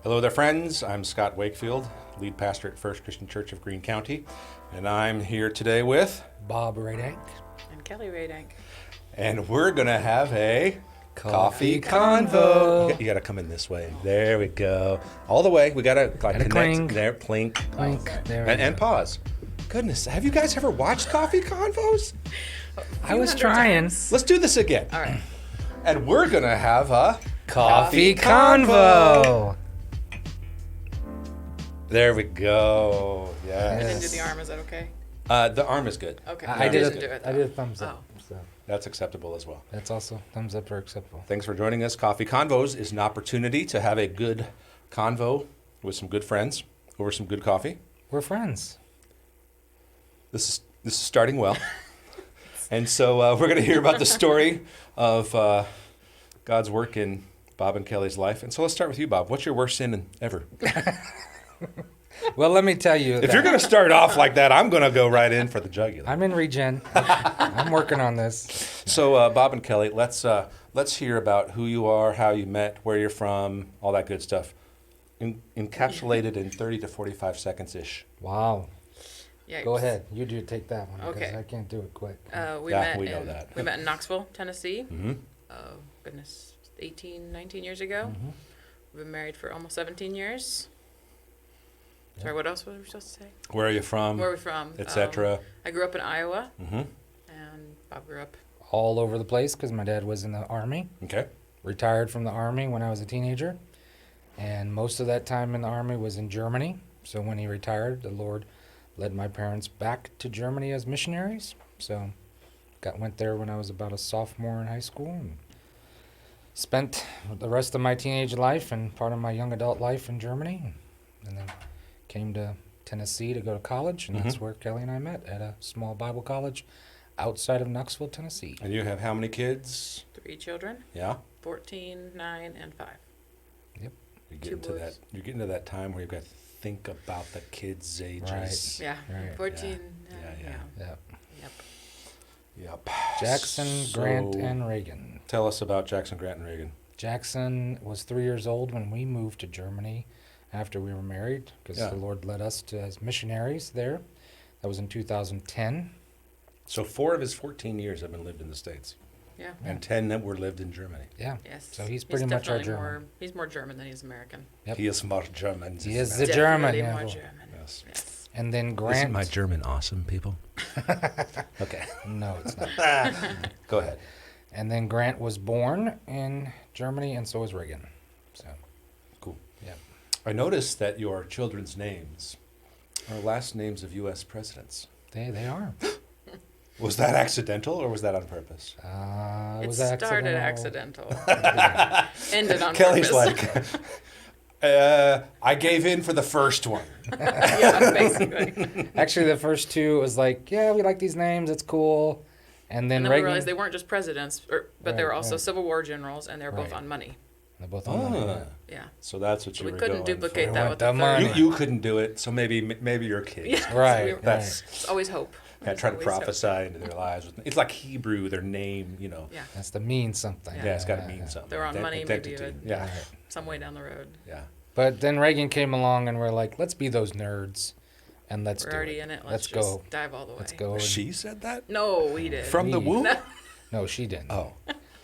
Hello there, friends. I'm Scott Wakefield, lead pastor at First Christian Church of Greene County, and I'm here today with Bob Radank. And Kelly Radank. and we're going to have a Coffee convo. You got to come in this way. There we go. All the way. We got to connect. Clink. There, plink. Clink. There we And go. pause. Goodness, have you guys ever watched Coffee Convos? I was trying. Let's do this again. All right. And we're going to have a Coffee Convo. There we go. I Yes. didn't do the arm. Is that okay? The arm is good. Okay. I You did didn't do a, it, I though. did a thumbs up. Oh. So That's acceptable as well. that's also thumbs up are acceptable. Thanks for joining us. Coffee Convos is an opportunity to have a good convo with some good friends over some good coffee. We're friends. This is starting well. And so we're going to hear about the story of God's work in Bob and Kelly's life. And so let's start with you, Bob. What's your worst sin ever? Well, let me tell you. If you're going to start off like that, I'm going to go right in for the jugular. I'm in regen. I'm working on this. So Bob and Kelly, let's hear about who you are, how you met, where you're from, all that good stuff. Encapsulated in 30 to 45 seconds-ish. Wow. Yikes. Go ahead. You do take that one because Okay. I can't do it quick. We Yeah, met we know in, that. We met in Knoxville, Tennessee. Mm-hmm. Oh, goodness. 18, 19 years ago. Mm-hmm. We've been married for almost 17 years. Sorry, what else were we supposed to say? Where are you from, Where are we from? etc.? I grew up in Iowa, Mm-hmm. and Bob grew up. All over the place because my dad was in the Army. Okay. Retired from the Army when I was a teenager. And most of that time in the Army was in Germany. So when he retired, the Lord led my parents back to Germany as missionaries. So went there when I was about a sophomore in high school and spent the rest of my teenage life and part of my young adult life in Germany. And then came to Tennessee to go to college, and that's where Kelly and I met, at a small Bible college outside of Knoxville, Tennessee. And you have how many kids? 3 children, Yeah. 14, 9, and 5. Yep. You're Two getting to boys. that. You're getting to that time where you've got to think about the kids' ages. Yeah, Right. 14. Yeah. Yep. Yep. Yep. Jackson, Grant, So, and Reagan. tell us about Jackson, Grant, and Reagan. Jackson was 3 years old when we moved to Germany after we were married because Yeah. the Lord led us to as missionaries there. That was in 2010. So 4 of his 14 years have been lived in the States, Yeah. and 10 that were lived in Germany. Yeah. Yes. So he's pretty much our definitely German. He's more German than he's American. Yep. He is more German. He is the German. Definitely yeah. more German. Yes. Yes. And then Isn't Grant. my German awesome, people? Okay. No, it's not. Go ahead. And then Grant was born in Germany, and so was Reagan. So, Cool. yeah. I noticed that your children's names are last names of U.S. presidents. They are. Was that accidental or was that on purpose? It Was started accidental. Ended on Kelly's purpose. like, I gave in for the first one. Yeah, basically. Actually, the first two was like, yeah, we like these names. It's cool. And then And then we Reagan. realized they weren't just presidents, but they were Right, also right. Civil War generals, and they were both Right. on money. They're both on money, Ah, yeah. Yeah. so that's what So you we were couldn't going duplicate for. that want with the the money. third. You couldn't do it, so maybe your kids. Yeah. Right. So That's It's always hope. yeah, try to Always hope. prophesy into their lives. It's like Hebrew, their name, Yeah. That's to mean something. Yeah, it's got to mean something. They're on money, maybe Identity. it would- Yeah, Right. Some way down the road. yeah. But then Reagan came along, and we're like, let's be those nerds, and let's We're do already it. in it. Let's Let's go. just dive all the way. Let's go. and- She said that No, we did. from the Me. womb. No, she didn't. Oh,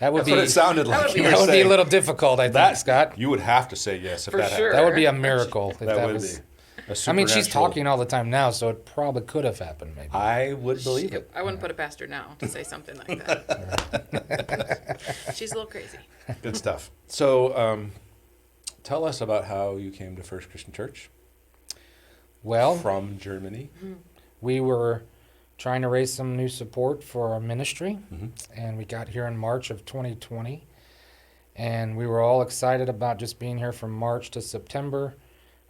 That would that's be. what it sounded That like. would You be- were That would be a saying. little difficult, I think, That Scott. you would have to say yes if For that sure. happened. That would be a miracle. If That would was, be. A I mean, she's supernatural- talking all the time now, so it probably could have happened, maybe. I would believe it. I wouldn't put it past her now to say something like that. She's a little crazy. Good stuff. So, tell us about how you came to First Christian Church Well, from Germany. we were trying to raise some new support for our ministry, Mhm. and we got here in March of 2020, and we were all excited about just being here from March to September,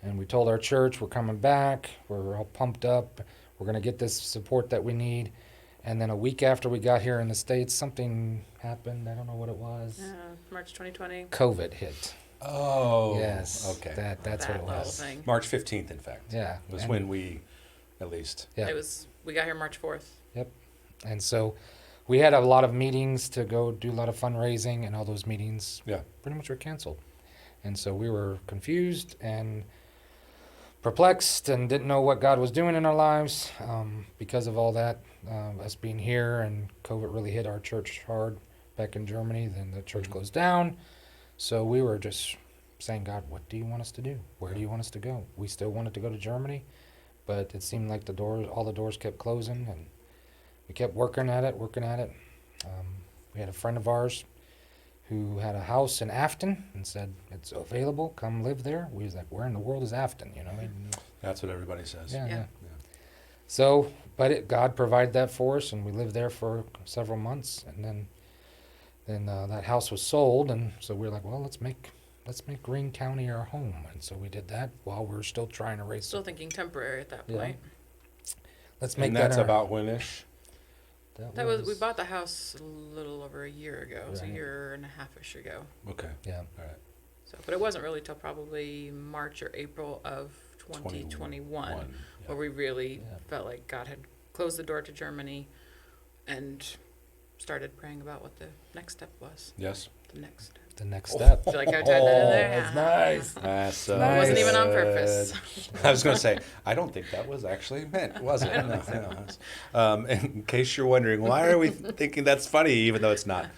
and we told our church we're coming back, we're all pumped up, we're going to get this support that we need, and then a week after we got here in the States, something happened. I don't know what it was. March 2020. COVID hit. Oh, Yes. Okay. That's what it That was. whole thing. March 15th, in fact, Yeah. was and- when we, at least. Yeah. We got here March 4th. And so we had a lot of meetings to go do a lot of fundraising, and all those meetings Yeah. pretty much were canceled. And so we were confused and perplexed and didn't know what God was doing in our lives because of all that. Us being here and COVID really hit our church hard back in Germany. Then the church closed down. So we were just saying, God, what do you want us to do? Where do you want us to go? We still wanted to go to Germany, but it seemed like all the doors kept closing, and we kept working at it. We had a friend of ours who had a house in Afton and said, it's available, come live there. We was like, where in the world is Afton, you know? That's what everybody says. Yeah. So, but God provided that for us, and we lived there for several months, and then that house was sold, and so we were like, well, let's make Greene County our home, and so we did that while we were still trying to raise. Still thinking temporary at that Yeah. point. Let's make And that that's our, about when-ish? That was we bought the house a little over a year ago. It was a Right. year and a half-ish ago. Okay. Yeah. All right. So, but it wasn't really till probably March or April of 2021 Yeah. where we really Yeah. felt like God had closed the door to Germany and started praying about what the next step was. Yes. The next step. the next step. Do you like how I tied that in there? That's nice. That's, It wasn't even on purpose. I was going to say, I don't think that was actually meant, was it? No. In case you're wondering, why are we thinking that's funny, even though it's not?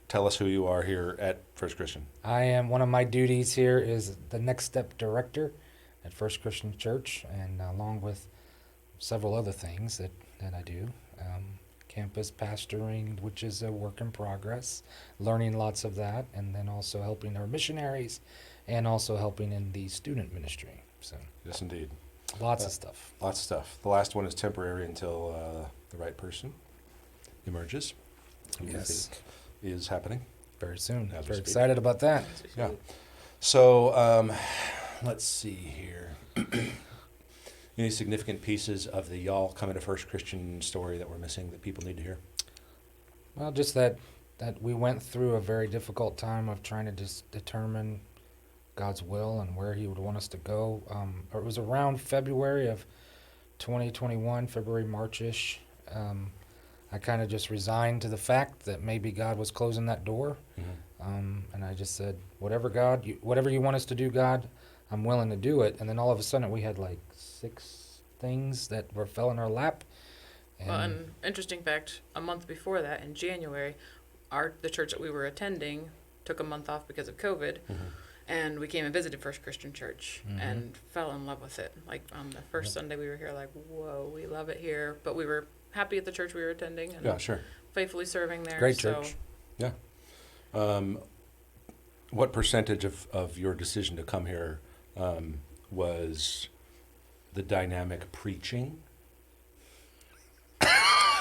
Tell us who you are here at First Christian. I am, one of my duties here is the Next Step Director at First Christian Church, and along with several other things that I do. Campus pastoring, which is a work in progress, learning lots of that, and then also helping our missionaries and also helping in the student ministry. So Yes, indeed. lots of stuff. Lots of stuff. The last one is temporary until the right person emerges. Who you Yes. think is happening. Very soon. As we Very speak. excited about that. Yeah. So let's see here. Any significant pieces of the y'all coming to First Christian story that we're missing that people need to hear? Well, just that we went through a very difficult time of trying to just determine God's will and where He would want us to go. It was around February of 2021, February, March-ish. I kind of just resigned to the fact that maybe God was closing that door. And I just said, whatever you want us to do, God, I'm willing to do it. And then all of a sudden we had like 6 things that fell in our lap. Well, an interesting fact, a month before that, in January, the church that we were attending took a month off because of COVID, and we came and visited First Christian Church and fell in love with it. Like on the first Sunday we were here, like, whoa, we love it here. But we were happy at the church we were attending and Yeah, sure. faithfully serving there. Great so. church. Yeah. What percentage of your decision to come here was the dynamic preaching?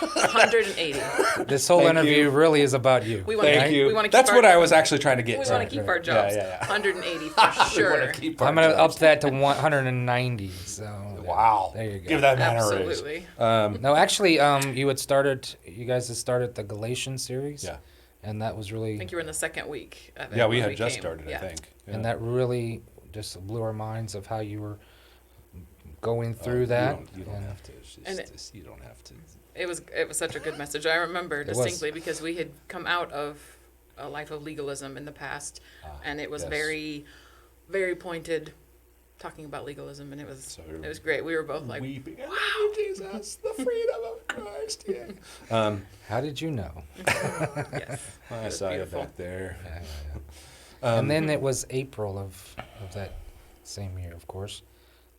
180. This whole Thank interview you. really is about you. We want Thank to you. We want to keep That's our, what I was actually trying to get We to. want to keep our Yeah, jobs. yeah, yeah. 180 for We want sure. to keep our I'm going to up jobs. that to 190. So Wow. there you go. Give that man a raise. Absolutely. No, actually, you guys had started the Galatians series. Yeah. And that was I really, think you were in the second week of it. Yeah, we when had just came. started, Yeah. I think. Yeah. and that really just blew our minds of how you were going through that. You don't and have to. It's And just, you don't have to. It was such a good message. I remember It was. distinctly because we had come out of a life of legalism in the past, and it was yes. very, very pointed, talking about legalism, and it was So it was great. We were both like, weeping. Wow, Jesus, the freedom of Christ. Yeah. How did you know? yes. I was saw you beautiful. back there. Yeah. And then it was April of that same year, of course.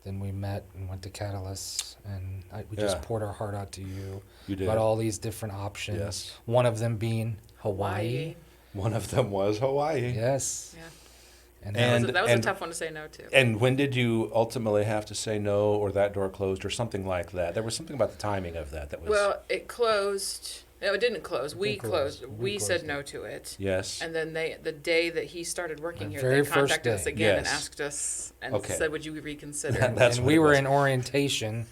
Then we met and went to Catalyst, and we just Yeah. poured our heart out to you You did. about all these different options. Yes. One of them being Hawaii. One of them was Hawaii. Yes. Yeah. And, That was a and- tough one to say no to. And when did you ultimately have to say no, or that door closed, or something like that? There was something about the timing of that was. Well, it closed. No, it didn't close. We didn't closed. close. We We said closed no to it. Yes. And then the day that he started working The here, very they first contacted us day. again and Yes. asked us and Okay. said, "Would you reconsider?" That's and what we it were was. in orientation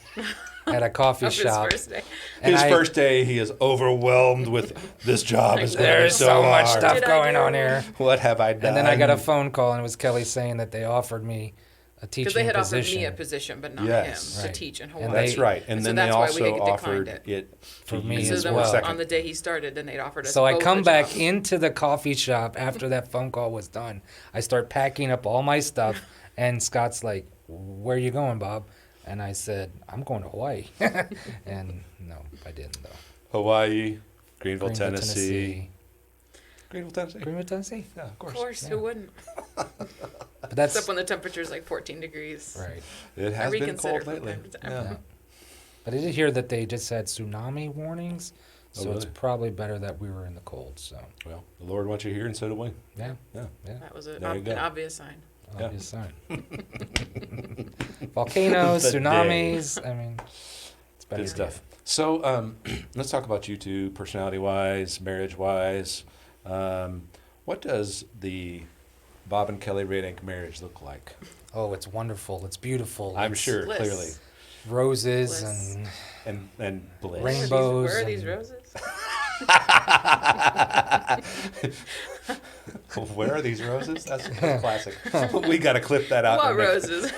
at a coffee Of his shop. first day. and His I- first day, he is overwhelmed with this job is going to be There's so so much hard. stuff Did I going do? on here. What have I done? And then I got a phone call, and it was Kelly saying that they offered me a Because teaching they had position offered me a position, but not Yes. him Right. to teach in And Hawaii. That's right. And so then they that's why we also had declined offered it. it For to me you So as then well. second. on the day he started, then they'd offered us So I both come a back job. into the coffee shop after that phone call was done. I start packing up all my stuff, and Scott's like, "Where you going, Bob?" And I said, "I'm going to Hawaii." And no, I didn't though. Hawaii, Greenville, Tennessee. Greenville, Tennessee. Greenville, Tennessee. Yeah, of Of course. course, Yeah. who wouldn't? But that's Except when the temperature's like 14 degrees. right. It I has been reconsider cold from lately. time to time. Yeah. Yeah. But I did hear that they just had tsunami warnings, Oh, so it's really? probably better that we were in the cold. So Well, the Lord wants you here, and so do we. yeah, Yeah. yeah, That was There you go. an obvious sign. Yeah. obvious sign. Volcanoes, The day. tsunamis. I mean, it's better. Good stuff. So let's talk about you two, personality-wise, marriage-wise. What does the Bob and Kelly Radank marriage look like? Oh, it's wonderful. It's beautiful. I'm It's sure, Bliss. clearly, roses Bliss. and bliss. Rainbows Where are these and- roses? Where are these roses? That's a classic. We got to clip that out. What and make- roses?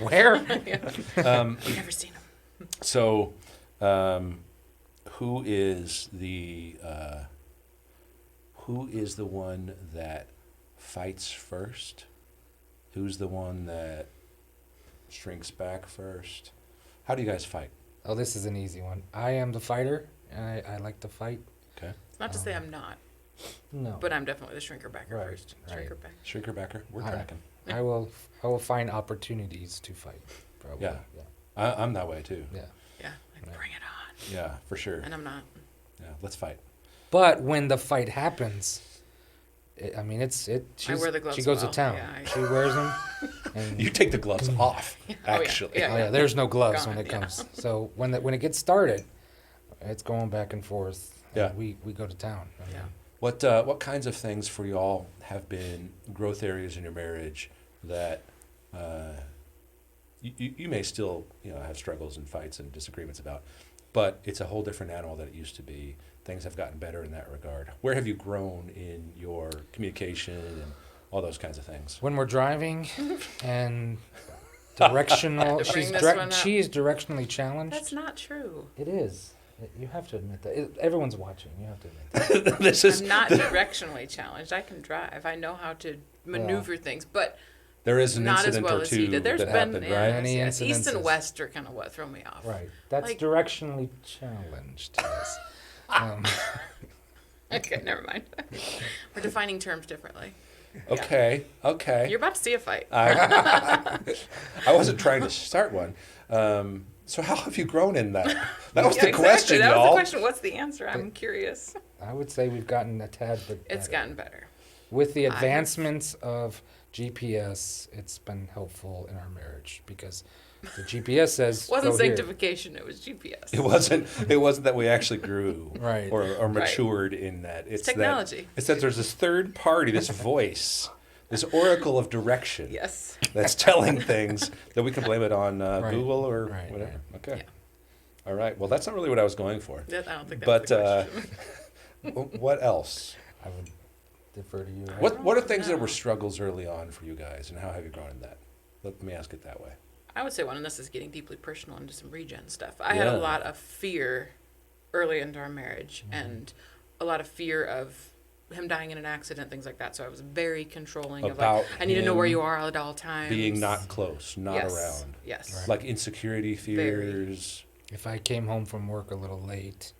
where? I've never seen them. So, who is the one that fights first? Who's the one that shrinks back first? How do you guys fight? Oh, this is an easy one. I am the fighter, and I like to fight. Okay, It's not to say I'm not, No, but I'm definitely the shrinker backer Right, first. right. Shrinker back. shrinker backer. We're All right. tracking. I will find opportunities to fight. Probably. Yeah. I'm that way too. Yeah. Yeah, like Right. bring it on. Yeah, for sure. And I'm not. Yeah, let's fight. But when the fight happens, I mean, she's, wear the gloves she goes well. to town. Yeah, She wears them. And, You take the gloves off. yeah. Actually, Yeah. oh yeah, there's no gloves Gone, when it yeah. comes. So when it gets started, it's going back and forth. and Yeah. we go to town. I mean, Yeah. What kinds of things for y'all have been growth areas in your marriage that you may still have struggles and fights and disagreements about, but it's a whole different animal than it used to be. Things have gotten better in that regard. Where have you grown in your communication and all those kinds of things? When we're driving and directional, To bring this one up. she is directionally challenged. That's not true. It is. You have to admit that. Everyone's watching. You have to admit that. This is I'm not directionally challenged. I can drive. I know how to maneuver things, but there is an not as incident well or as two he did. There's that been happened, yeah, right? Many yes, East and incidences. West are kind of what throw me off. Right. That's Like- directionally challenged. Yes. Okay, never mind. We're defining terms differently. Okay, okay. You're about to see a fight. I wasn't trying to start one. So how have you grown in that? That was Yeah, the exactly. question, That was y'all. the question. What's the answer? I'm curious. I would say we've gotten a tad bit better. It's gotten better. With the I have- advancements of GPS, it's been helpful in our marriage because the GPS says It wasn't go here. sanctification. It was GPS. It wasn't that we actually grew Right. or matured in that. It's technology. It's that there's this third party, this voice, this oracle of direction Yes. that's telling things that we can blame it on Right. Google or Right, whatever. right. Okay. Yeah. All right. Well, that's not really what I was going for. I don't think But that's the question. what else? I would defer to you. right? What are things that know. were struggles early on for you guys, and how have you grown in that? Let me ask it that way. I would say one, and this is getting deeply personal into some regen stuff. I had Yeah. a lot of fear early into our marriage, Mm-hmm. and a lot of fear of him dying in an accident, things like that. So I was very controlling of About like, I need to know where him you are at all times. Being not close, not yes. around. Yes. Right. Like insecurity fears. If I came home from work a little late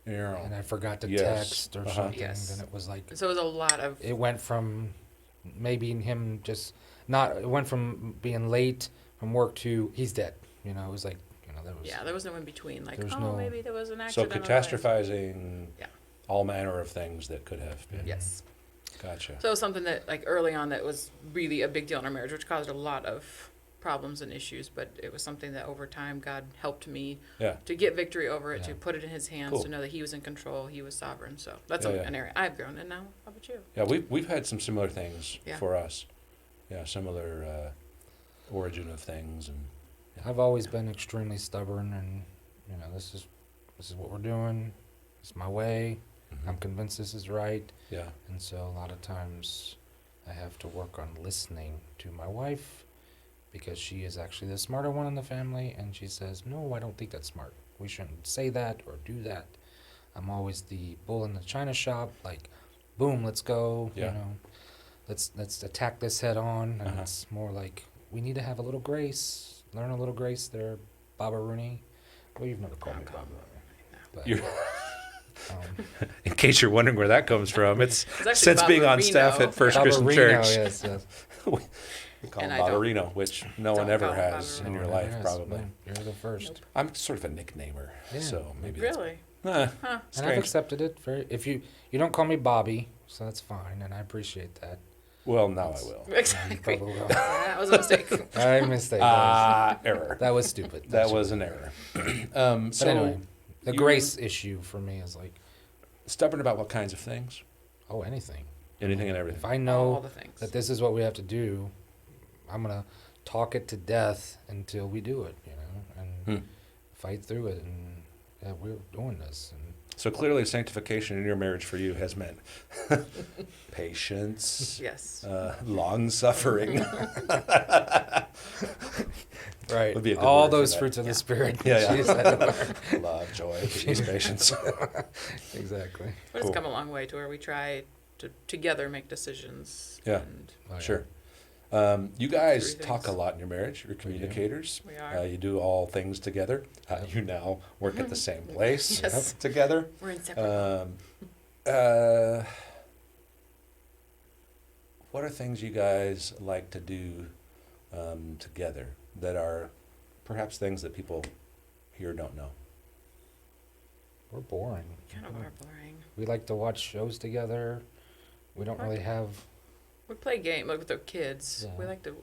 and I forgot to Yes. text or Uh-huh. something, Yes. then it was like So it was a lot of it went from maybe him just not. It went from being late from work to he's dead. It was like that was there was no in between. Like, There's oh, no- maybe there was an So accident. on the way. catastrophizing Yeah. all manner of things that could have been. Yes. Gotcha. So it was something that like early on that was really a big deal in our marriage, which caused a lot of problems and issues. But it was something that over time God helped me Yeah. to get victory over it, Yeah. to put it in His hands, Cool. to know that He was in control, He was sovereign. So that's Yeah, yeah. an area I've grown in now. How about you? Yeah, we've had some similar things Yeah. for us. Yeah, similar origin of things, and I've always been extremely stubborn, and this is what we're doing. It's my way. I'm convinced this is right, yeah, and so a lot of times I have to work on listening to my wife because she is actually the smarter one in the family, and she says, "No, I don't think that's smart. We shouldn't say that or do that." I'm always the bull in the china shop, like, boom, let's go, Yeah. let's attack this head on, and Uh-huh. it's more like we need to have a little grace, learn a little grace there, Baba Rooney. Well, you've never called me Baba Rooney, but You're, um, in case you're wondering where that comes from, it's actually since being on Barbarino. staff at First Baba Christian Reno, Church. yes, yes. We call And him I don't- Barbarino, which no one don't ever call him has Barbarino. in your No, life, yes, probably. no, you're the first. Nope. I'm sort of a nicknamer, Yeah. so maybe Really? that's Huh. And I've strange. accepted it. If you don't call me Bobby, so that's fine, and I appreciate that. Well, now I will. You Exactly. probably will. That was a mistake. I mistake. Error. That was stupid. That was an error. But So anyway, the you- grace issue for me is like, stubborn about what kinds of things? oh, anything. Anything and If everything. I All know the things. that this is what we have to do, I'm gonna talk it to death until we do it, and fight through it, and yeah, we're doing this. And So clearly, sanctification in your marriage for you has meant patience, Yes. long suffering. right, Would be a good all word for those that. fruits of the spirit. Yeah, yeah. She said. Love, joy, peace, patience. Exactly. But Cool. it's come a long way to where we try to together make decisions. Yeah. And Oh, yeah. Sure. You guys Three talk a things. lot in your marriage. You're communicators. we are. You do all things together. You now work at the same place Yes. together. We're inseparable. What are things you guys like to do together that are perhaps things that people here don't know? We're boring. kind of are boring. We like to watch shows together. We don't really have. We play game like with the kids. Yeah. We like to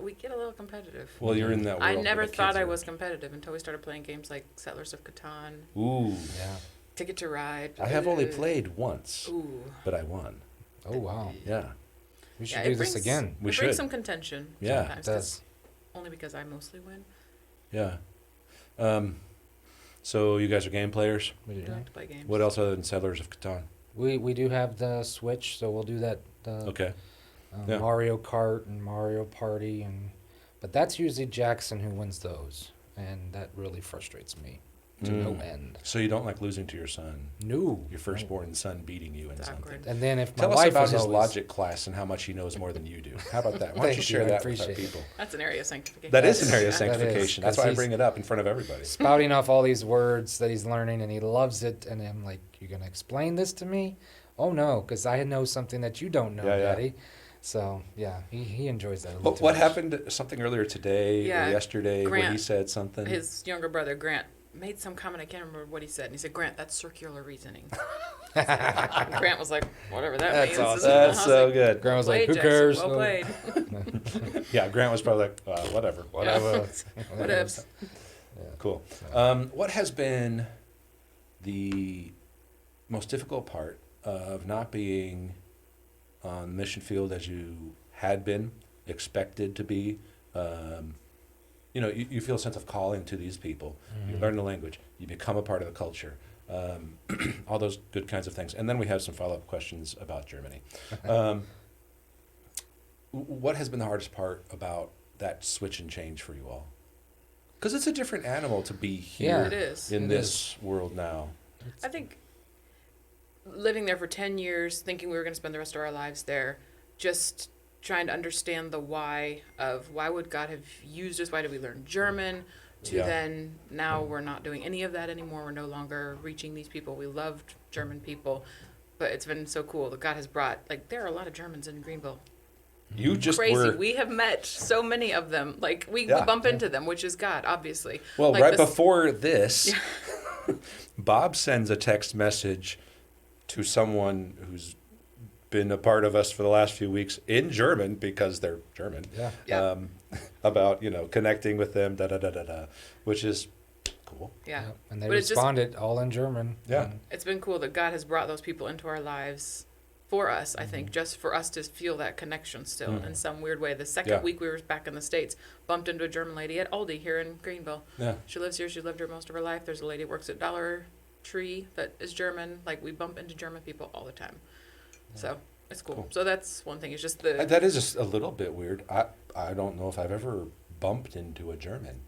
we get a little competitive. Well, you're in that world. I where never the thought kids I are- was competitive until we started playing games like Settlers of Catan, Ooh. Yeah. Ticket to Ride. I have only played once, Ooh. but I won. Oh wow. Yeah. We should Yeah, do it this brings- again. We it should. brings some contention. Yeah, it sometimes, does. only because I mostly win. Yeah. So you guys are game players. We We do. like to play games. What else other than Settlers of Catan? We do have the Switch, so we'll do that. Okay. Yeah. Mario Kart and Mario Party, but that's usually Jackson who wins those, and that really frustrates me to no end. So you don't like losing to your son, No. your firstborn son beating you in It's something. awkward. And then if my Tell us wife about was his always, logic class and how much he knows more than you do. How about that? Why don't you Thank share you, I that with our appreciate it. people? That's an area of sanctification. That is an area of Yeah. sanctification. That's 'cause why I he's- bring it up in front of everybody. spouting off all these words that he's learning, and he loves it. And I'm like, "You're gonna explain this to me?" "Oh no, because I know something that you don't know, Yeah, yeah. Daddy." So yeah, he enjoys that. A little What, too what much. happened? Something earlier today Yeah, or yesterday where he Grant, said something? His younger brother Grant made some comment. I can't remember what he said. And he said, "Grant, that's circular reasoning." And Grant was like, "Whatever that That's means." awesome. And I That's was so like, good. Grant was "Well like, played, "Who Jackson, cares?" Well No. played. Yeah, Grant was probably like, whatever. Whatever. Whatevs. Cool. What has been the most difficult part of not being on the mission field as you had been, expected to be? You feel a sense of calling to these people. You learn the language. You become a part of the culture. All those good kinds of things. And then we have some follow-up questions about Germany. What has been the hardest part about that switch and change for you all? Because it's a different animal to be Yeah. here It is. in It this world now. I think living there for 10 years, thinking we were going to spend the rest of our lives there, just trying to understand the why of why would God have used us? Why did we learn German? To Yeah. then now we're not doing any of that anymore. We're no longer reaching these people. We loved German people, but it's been so cool that God has brought, like, there are a lot of Germans in Greenville. You just Crazy. were We have met so many of them. Like, we Yeah. bump into them, which is God, obviously. well Like right this- before this. Bob sends a text message to someone who's been a part of us for the last few weeks in German because they're German. Yeah. Yeah. About connecting with them, which is cool. Yeah. Yep. And they But it's just- responded all in German. Yeah. And It's been cool that God has brought those people into our lives for us, I think, just for us to feel that connection still in some weird way. The second Yeah. week we were back in the States, bumped into a German lady at Aldi here in Greenville. Yeah. She lives here. She lived here most of her life. There's a lady who works at Dollar Tree that is German. Like, we bump into German people all the time. So It's cool. So that's one thing. It's just the That is just a little bit weird. I don't know if I've ever bumped into a German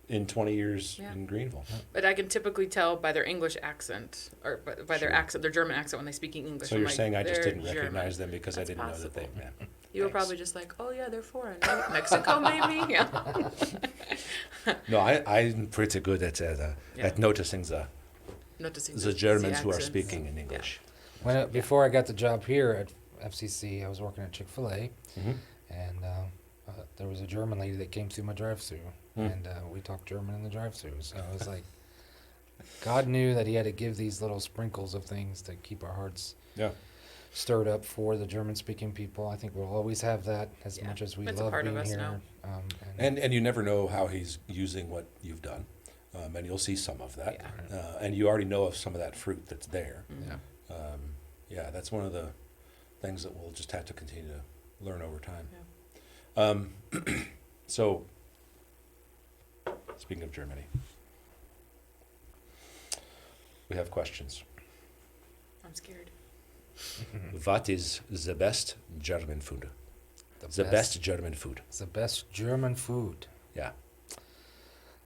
in 20 years Yeah. in Greenville. but I can typically tell by their English accent or by their Sure. accent, their German accent when they speak English. So I'm you're like, saying I just "They're didn't German." recognize them because That's I didn't know that they. possible. Yeah. You were Thanks. probably just like, oh yeah, they're foreign, right? Mexico maybe. Yeah. No, I'm pretty good at Yeah. at noticing Noticing the Germans who are accents. speaking in English. Before I got the job here at FCC, I was working at Chick-fil-A, Mhm. and there was a German lady that came through my drive-through, and we talked German in the drive-through. So I was like, God knew that He had to give these little sprinkles of things to keep our hearts Yeah. stirred up for the German-speaking people. I think we'll always have that as Yeah. much as we It's a love part of being us here. now. And you never know how he's using what you've done, and you'll see some of that, Yeah. and you already know of some of that fruit that's there. Mhm. Yeah. That's one of the things that we'll just have to continue to learn over time. So, speaking of Germany, we have questions. I'm scared. What is the best German food? The best German food. It's the best German food. Yeah.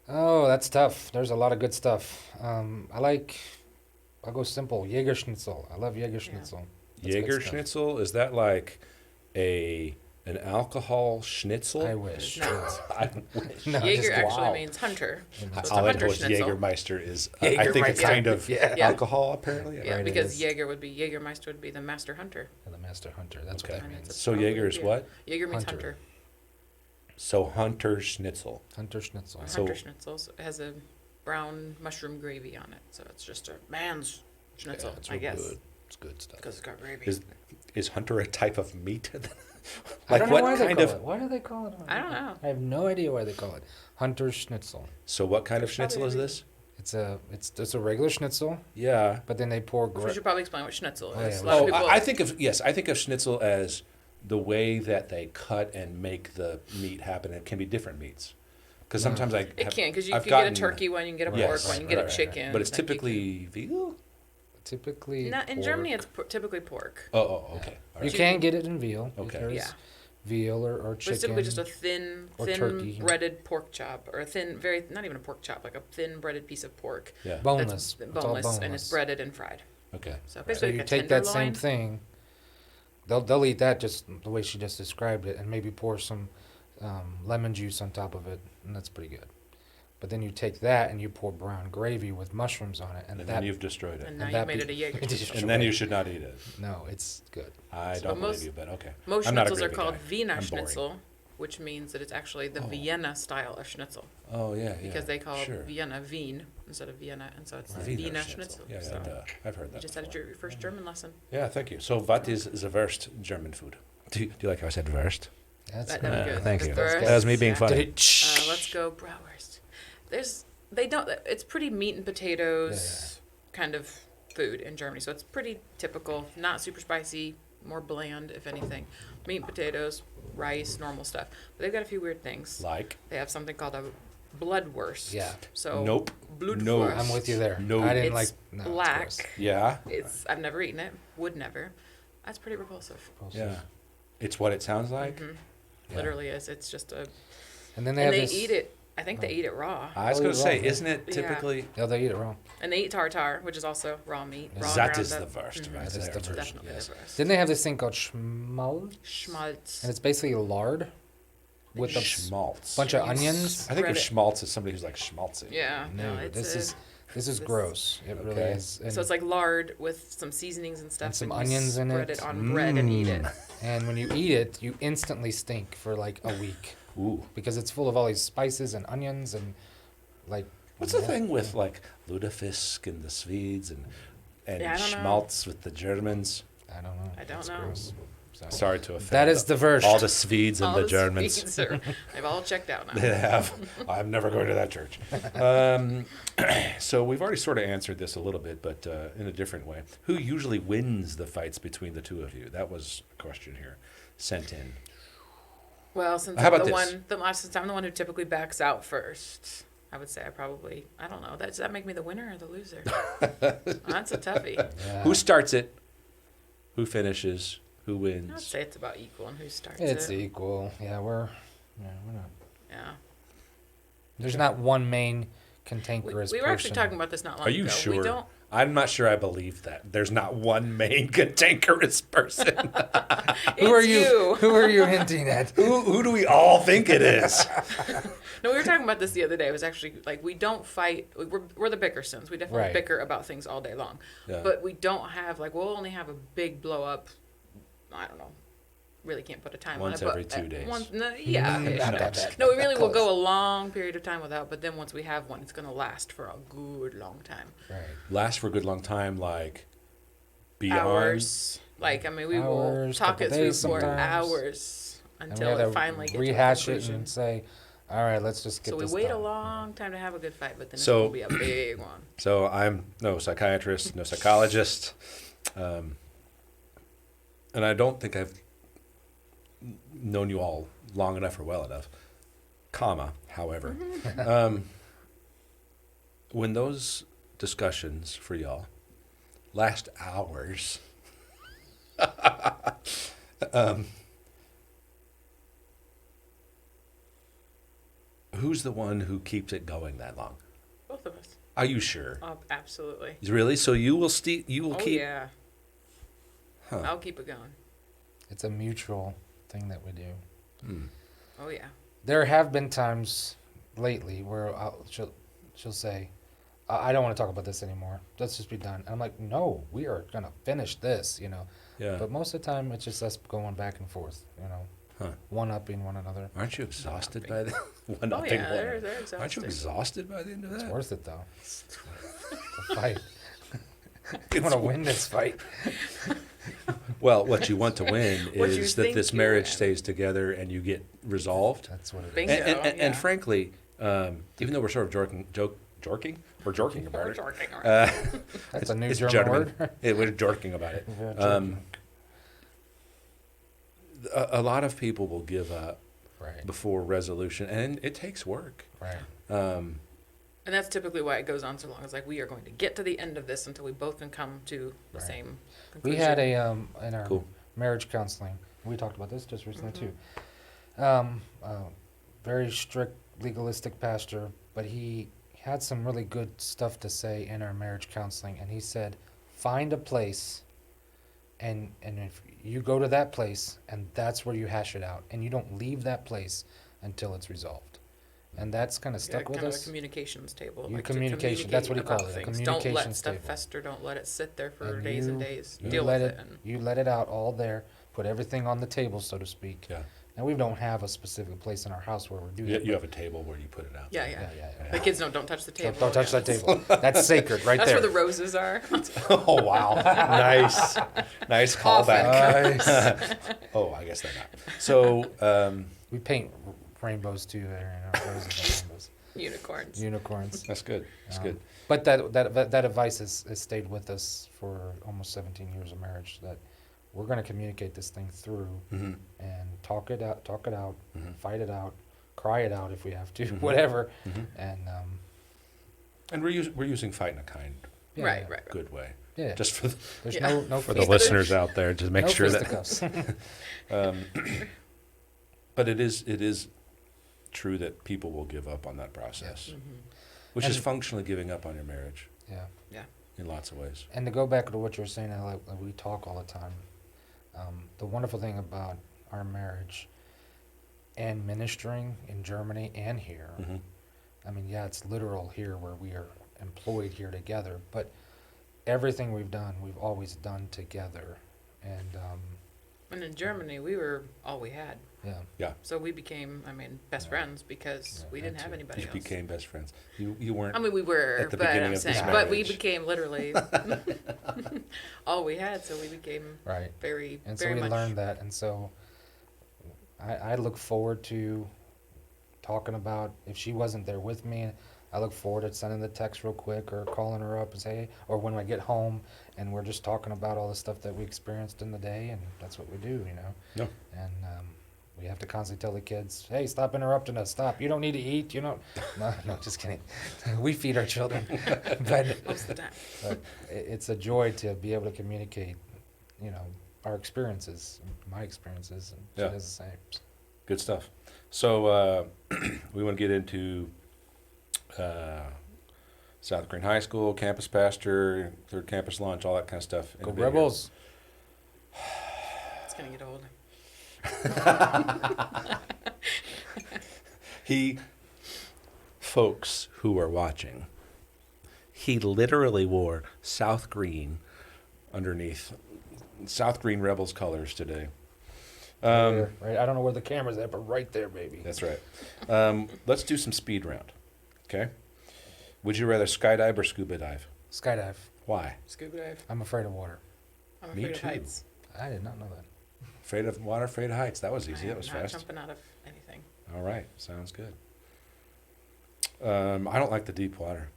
Oh, that's tough. There's a lot of good stuff. I'll go simple. Jägerschnitzel. I love Jägerschnitzel. That's good Jaeger stuff. schnitzel, is that like an alcohol schnitzel? I wish. No. I wish. No, Jaeger just- actually wow. means hunter. So it's a All I hunter know is schnitzel. Jägermeister is, I think it's Jägermeister. kind of Yeah. Yeah. alcohol, apparently. Yeah, Right, it because is. Jaeger would be Jägermeister would be the master hunter. The master hunter. That's Okay. what that And means. it's a So strong Jaeger is beer. what? Jaeger means Hunter. hunter. So hunter schnitzel. Hunter schnitzel. A So- hunter schnitzel so it has a brown mushroom gravy on it, so it's just a man's schnitzel, Yeah, it's I real guess, good. It's good stuff. because it's got gravy. Is hunter a type of meat? I don't know what why they kind call of? it. Why do they call it? I don't know. I have no idea why they call it hunter schnitzel. So what kind of There's probably schnitzel a is reason. this? It's a regular schnitzel, Yeah. but then they pour. We should probably explain what schnitzel Oh, is. yeah, A we lot of Oh, people, I think of schnitzel as the way that they cut and make the meat happen. It can be different meats, because No. sometimes it can, because you I've can get a gotten- turkey one, you can get a Yes, pork one, you can get right, a right, chicken. but it's like you typically veal. Typically. can- Not in pork. Germany, it's typically pork. Oh, okay. All You right. can get it in veal. Okay. There's Yeah. Veal or But chicken. it's typically just a thin or turkey. breaded pork chop, or a thin, not even a pork chop, like a thin breaded piece of pork. Yeah. boneless. That's It's all boneless, and it's breaded and fried. Okay. So So basically, you like a take that tenderloin. same thing. They'll eat that just the way she just described it, and maybe pour some lemon juice on top of it, and that's pretty good. But then you take that and you pour brown gravy with mushrooms on it, and, And that then you've destroyed it. And now and you that made be- it a Jaeger. it is- schnitzel. And then you should not eat it. no, it's good. I So don't most- believe you, but okay. Most I'm not a schnitzels are gravy called guy. Wiener I'm boring. Schnitzel, which means that it's actually the Oh. Vienna style of schnitzel, Oh yeah, yeah. because they call sure. Vienna Wien instead of Vienna, and so it's the Wiener Wiener schnitzel. Schnitzel. Yeah, so I've heard you that. just had before. your first German lesson. Yeah, thank you. So, what is the worst German food? Do you like how I said worst? That's That good. was good. Thank The you. first- That was me being yeah. funny. Let's go bratwurst. It's pretty meat and potatoes kind of food in Germany, so it's pretty typical, not super spicy, more bland if anything. Meat and potatoes, rice, normal stuff. But they've got a few weird things. Like? They have something called a bloodwurst. Yeah. So Nope. Blutwurst. No. I'm with you there. No. I didn't It's like. No, it's black. gross. Yeah. I've never eaten it. Would never. That's pretty repulsive. Yeah. It's what it sounds like. hmm Yeah. Literally is. It's just a. And then they And have they this. eat it. I think they eat it raw. I was Oh, going to you're say, wrong, yeah. isn't it Yeah. typically? Yeah, they eat it raw. And they eat tartar, which is also raw meat. Yeah. Raw That ground is up. the worst Mhm. right That is there. the worst. Definitely Yes. the worst. Then they have this thing called schmaltz, Schmaltz. and it's basically lard with a Schmaltz. bunch of You onions. I think of spread it. schmaltz as somebody who's like schmaltzy. Yeah. No, it's this a- is this is this- gross. It really Okay. is. And, So it's like lard with some seasonings and stuff. And some you onions in spread it. it on bread and eat it. and when you eat it, you instantly stink for like a week Ooh. because it's full of all these spices and onions and like. What's the thing with like lutefisk and the Swedes and Yeah, I don't know. schmaltz with the Germans? I don't know. I don't It's know. gross. So- Sorry to offend. That is the worst. all the Swedes and All the the Germans. Swedes are- they've all checked out They now. have. I'm never going to that church. So we've already sort of answered this a little bit, but in a different way. Who usually wins the fights between the two of you? That was a question here sent in. Well, since How I'm about the this? since I'm the one who typically backs out first, I would say I don't know. Does that make me the winner or the loser? That's a toughie. Yeah. Who starts it? Who finishes? Who I'd wins? say it's about equal and who starts It's it. equal. Yeah, we're not. Yeah. There's not one main We cantankerous were actually person. talking about this not long Are ago. you We sure? don't. I'm not sure I believe that. There's not one main cantankerous person. Who are It's you? Who are you hinting at? Who do we all think it is? No, we were talking about this the other day. It was actually like we don't fight. We're the Bickersons. We definitely Right. bicker about things all day long. Yeah. But we don't have like we'll only have a big blow up. I don't know. Really can't put a time Once on it. every but 2 days. Yeah. Not that bad. No, we really will Close. go a long period of time without. But then once we have one, it's going to last for a good long time. Right. Last for a good long time, like beyond. Hours. Like I mean, we will Hours, talk it couple through days for sometimes. hours And until we it had to finally gets rehash to a it conclusion. and say, all right, let's just get So we this wait done. a long time to have a good fight, but then So- it's going to be a big one. So I'm no psychiatrist, no psychologist, and I don't think I've known you all long enough or well enough. However, when those discussions for y'all last hours, who's the one who keeps it going that long? Both of us. Are you sure? Oh, absolutely. Really? So you will you will Oh, keep. yeah. Huh. I'll keep it going. It's a mutual thing that we do. Hmm. Oh, yeah. There have been times lately where she'll say, I don't want to talk about this anymore. Let's just be done. And I'm like, no, we are going to finish this, you know. Yeah. But most of the time, it's just us going back and forth, you know, Huh. one-upping one another. Aren't you exhausted by One-upping. the one Oh, upping yeah. one? They're exhausted. Aren't you exhausted by the end of It's that? worth it, though. The fight. You want to win this fight. Well, what you want to win What you is that think this you marriage win. stays together and you get resolved. That's what it is. Bingo. And yeah. frankly, even though we're sort of jorking about We're it. talking, all right. That's a new it's German gentlemen. word. We're jorking about it. Yeah, joking. A lot of people will give up Right, before resolution, and it takes work. right. And that's typically why it goes on so long. It's like we are going to get to the end of this until we both can come to the Right. same We conclusion. had a in our Cool. marriage counseling. We talked about this just recently Mhm. too. Very strict legalistic pastor, but he had some really good stuff to say in our marriage counseling, and he said, "Find a place, and if you go to that place, and that's where you hash it out, and you don't leave that place until it's resolved." And that's kind of Yeah, stuck with kind of a us. communications table. Your like to communication, that's what he communicate called it, a about things. Don't let communications stuff table. fester. Don't let it sit there for And days and you- days. You Deal let with it, it. And you let it out all there. Put everything on the table, so to speak. Yeah. And we don't have a specific place in our house where we do that. You have a table where you put it out. yeah, there. yeah. Yeah. The kids don't touch the table. Don't touch yeah. that table. That's sacred, right That's there. where the roses are. Oh wow! Nice callback. Nice. Oh, I guess they're not. So We paint rainbows too there, you know, roses and rainbows. Unicorns. Unicorns. that's good. That's Um, good. But that advice has stayed with us for almost 17 years of marriage. That we're going to communicate this thing through Mm-hmm. and talk it out, Mhm. fight it out, cry it out if we have to, Mhm. whatever. Mm-hmm. And we're using fight in a kind, yeah, Right, right. good way. Yeah. Just for There's Yeah. no for the Yeah. listeners out there to make no sure that. fisticuffs. But it is true that people will give up on that process, Mhm. which is And- functionally giving up on your marriage Yeah. in lots of ways. And to go back to what you were saying, like we talk all the time. The wonderful thing about our marriage and ministering in Germany and here, Mm-hmm. I mean, yeah, it's literal here where we are employed here together, but everything we've done, we've always done together. And And in Germany, we were all we had. yeah, So we became, best Yeah. friends because Yeah, we that didn't have too. anybody You else. became best friends. You weren't. I mean, we were, At the but beginning I'm of this saying, but we marriage. became literally all we had. So we became right. very, And so very we much. learned that. And so I look forward to talking about, if she wasn't there with me, I look forward to sending the text real quick or calling her up and say, hey, or when I get home and we're just talking about all the stuff that we experienced in the day, and that's what we do, you know. No. And we have to constantly tell the kids, hey, stop interrupting us, stop. You don't need to eat, you don't. No, just kidding. We feed our children. but Most of the time. but it's a joy to be able to communicate, you know, our experiences, my experiences, and Yeah. she does the same. Good stuff. So we want to get into South Green High School, campus pastor, third campus launch, all that kind of stuff. in Go a bit here. Rebels! It's gonna get old. Folks who are watching, he literally wore South Green underneath South Green Rebels colors today. Right, I don't know where the camera's at, but right there, baby. That's right. Let's do some speed round. Okay. Would you rather skydive or scuba dive? Skydive. Why? Scuba dive. I'm afraid of water. I'm Me afraid of too. heights. I did not know that. Afraid of water, afraid of heights. That was easy. I That am was not fast. jumping out of anything. All right. Sounds good. I don't like the deep water.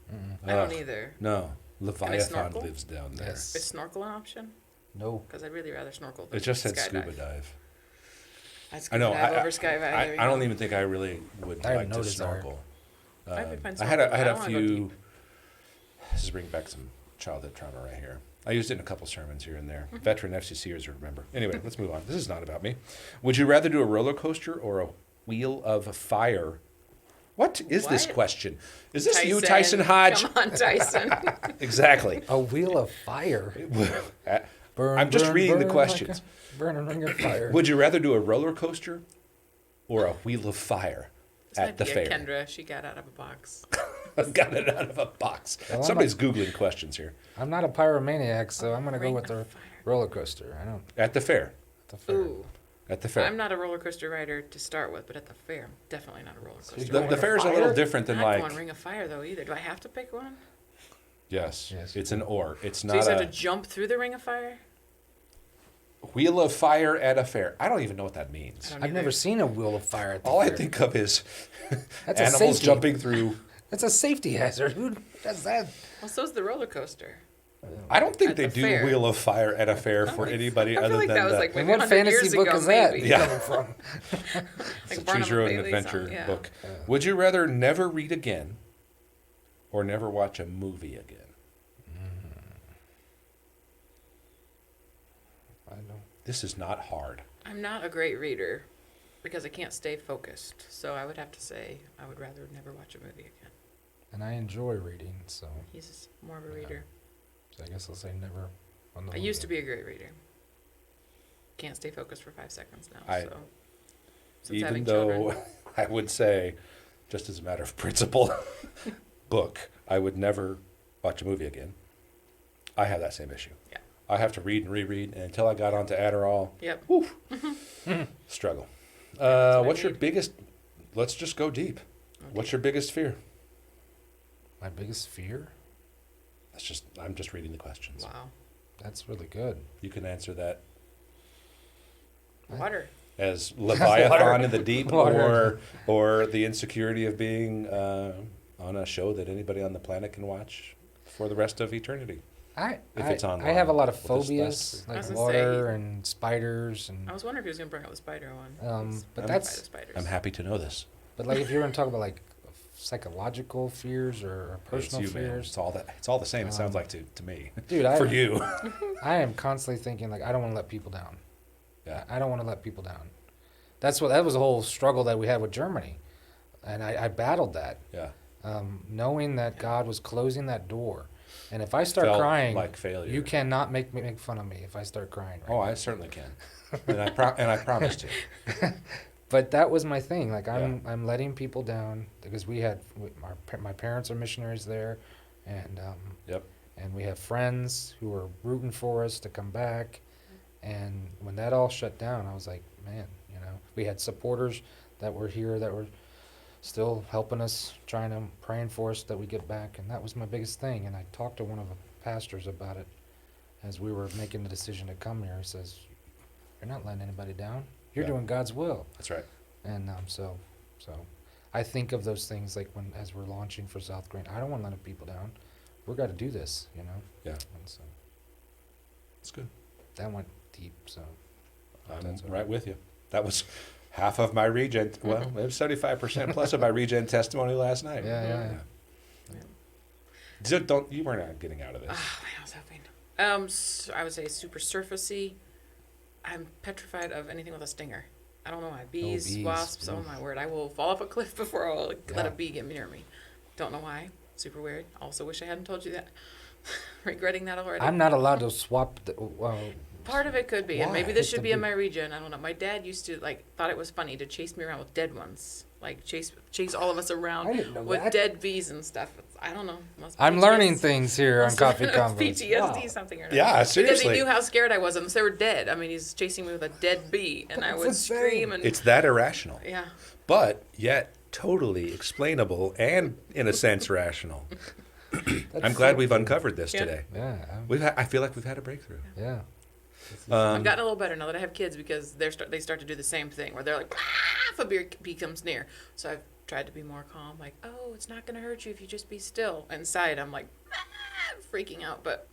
I don't Ugh. either. No. Leviathan snorkel? lives down there. Yes. Is snorkel an option? No. Because I'd really rather snorkel than It just said skydive. scuba dive. I'd I scuba know. dive over skydive. I don't even think I really would I have like no to desire. snorkel. I would find I had a snorkel, but I don't wanna go few. deep. This is bringing back some childhood trauma right here. I used it in a couple sermons here and there. Veteran FCCers would remember. Anyway, let's move on. This is not about me. Would you rather do a roller coaster or a wheel of fire? What is this What? question? Is this you, Tyson Hodge? Come on, Tyson. Exactly. A wheel of fire. Burn, I'm just burn, reading the burn questions. Like a burning ring of fire. Would you rather do a roller coaster or a wheel of fire This at might the be fair? a Kendra. She got out of a box. Got it out of a box. Well, Somebody's Googling questions here. I'm not a pyromaniac, so I'm going to go Ring with the of fire. roller coaster. I don't. At the fair. The fair. Ooh. At the fair. I'm not a roller coaster rider to start with, but at the fair, I'm definitely not a roller coaster you're The, rider. the fair is a little Fire? different than I'm not like. going Ring of Fire though either. Do I have to pick one? Yes. Yes. It's an or. It's So you not just have to a jump through the Ring of Fire? wheel of fire at a fair. I don't even know what that means. I don't I've either. never seen a wheel of fire at the All I fair. think of is That's a animals safety. jumping through. That's a safety hazard. Who does that? Well, so's the roller coaster. I don't think At they the do fair. wheel of fire at a fair for anybody I feel other like than that was the like And maybe what 100 years fantasy book ago, is that maybe. Yeah. coming from? it's a Barnum choose your own and Bailey adventure song, yeah. book. Would you rather never read again or never watch a movie again? I don't. This is not hard. I'm not a great reader because I can't stay focused. So I would have to say I would rather never watch a movie again. And I enjoy reading, so, He's just more of a reader. so I guess I'll say never. On the I used to movie. be a great reader. Can't stay focused for 5 seconds now. I- So since Even having though children, I would say, just as a matter of principle, book, I would never watch a movie again. I have that same issue. Yeah. I have to read and reread, and until I got onto Adderall, yep. struggle. what I What's your need. biggest? Let's just go deep. What's your biggest fear? My biggest fear? I'm just reading the questions. Wow. That's really good. You can answer that Water. as Leviathan Water. in the deep, Water. or the insecurity of being on a show that anybody on the planet can watch for the rest of eternity. If it's I online. have a lot of Well, that's phobias, I was like gonna water say- and spiders, and I was wondering if he was going to bring up the spider one. but I'm that's afraid of spiders. I'm happy to know this. but like if you're gonna talk about like psychological fears or personal it's you, man. fears, It's all the same. It sounds Um, like to me. dude, For you. I am constantly thinking like I don't want to let people down. Yeah. I don't want to let people down. That was a whole struggle that we had with Germany, and I battled that, Yeah. knowing that God was closing that door, and if I start Felt crying, like failure. you cannot make fun of me if I start crying. Right Oh, now. I certainly can. And I promise to. But that was my thing. Like I'm letting people down because my parents are missionaries there, and Yep. and we have friends who are rooting for us to come back. And when that all shut down, I was like, man, we had supporters that were here that were still helping us, praying for us that we get back, and that was my biggest thing. And I talked to one of the pastors about it as we were making the decision to come here. He says, "You're not letting anybody down. You're Yeah. doing God's will." That's right. And so I think of those things like as we're launching for South Green. I don't want to let people down. We've got to do this, Yeah. And so It's good. that went deep. So I'm That's all right right. with you. That was half of my regen. Well, it was 75% plus of my regen testimony last night. yeah. You weren't getting out of this. Ah, I was hoping. So I would say super surfacey, I'm petrified of anything with a stinger. I don't know why. Bees, bees. wasps, oh Oof. my word. I will fall off a cliff before I'll let Yeah. a bee get near me. Don't know why. Super weird. Also wish I hadn't told you that. Regretting that already. I'm not allowed to swap. Part of it could be, and Why? maybe this Just should a be in bee. my region. I don't know. My dad used to thought it was funny to chase me around with dead ones, like chase all of us around I didn't know with that. dead bees and stuff. I don't know. Must be I'm learning PTSD. things here on Must have Coffee been Convos. PTSD Wow. something or another. Yeah, Because seriously. he knew how scared I was, and they were dead. I mean, he's chasing me with a dead bee, and I That's would insane. scream and It's that irrational, yeah. but yet totally explainable and, in a sense, rational. I'm glad we've uncovered this Yeah. today. Yeah. I feel like we've had a breakthrough. Yeah. I've gotten a little better now that I have kids because they start to do the same thing where they're like, ah, if a bee comes near. So I've tried to be more calm, like, oh, it's not going to hurt you if you just be still. Inside, I'm like, ah, freaking out. But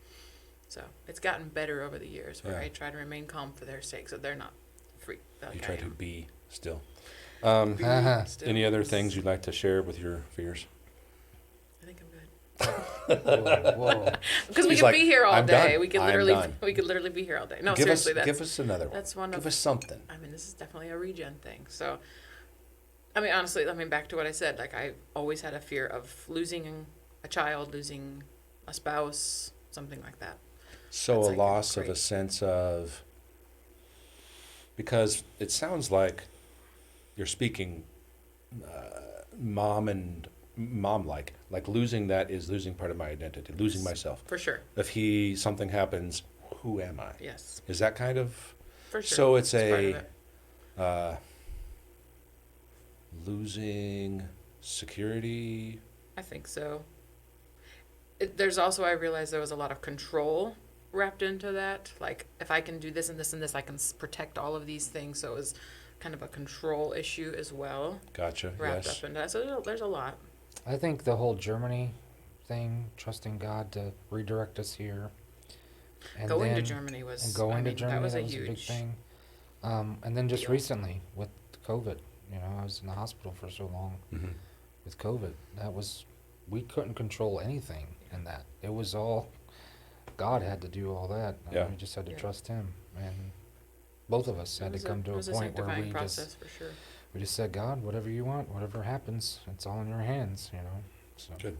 so it's gotten better over the years where Yeah. I try to remain calm for their sake so they're not freaked. Like You I try to am. be still. Uh-huh. Still. Any other things you'd like to share with your fears? I think I'm good. Whoa. Because we He's could like, be here all "I'm day. done. We could I'm literally done." be here all day. No, give seriously, give us another one. that's one Give of us something. I mean, this is definitely a regen thing. So, I mean, honestly, back to what I said. Like, I always had a fear of losing a child, losing a spouse, something like that. So That's a like loss of a great. sense of, because it sounds like you're speaking mom-like losing that is losing part of my identity, losing myself. For sure. If something happens, who am I? Yes. Is that kind of, For sure. so it's part of a it. losing security? I think so. There's also, I realized there was a lot of control wrapped into that. Like, if I can do this and this and this, I can protect all of these things. So it was kind of a control issue as well, Gotcha, wrapped yes. up in that. So there's a lot. I think the whole Germany thing, trusting God to redirect us here. And Going to then- Germany was, And going I mean, to Germany, that was a big huge thing. And then just deal. recently with COVID, I was in the hospital for so long Mhm. with COVID. We couldn't control anything in that. It was all, God had to do all that. Yeah. We just had to Yeah. trust Him. And both of us It had to was come to it a was point where sanctifying we process for sure. just said, God, whatever you want, whatever happens, it's all in your hands, So. Good.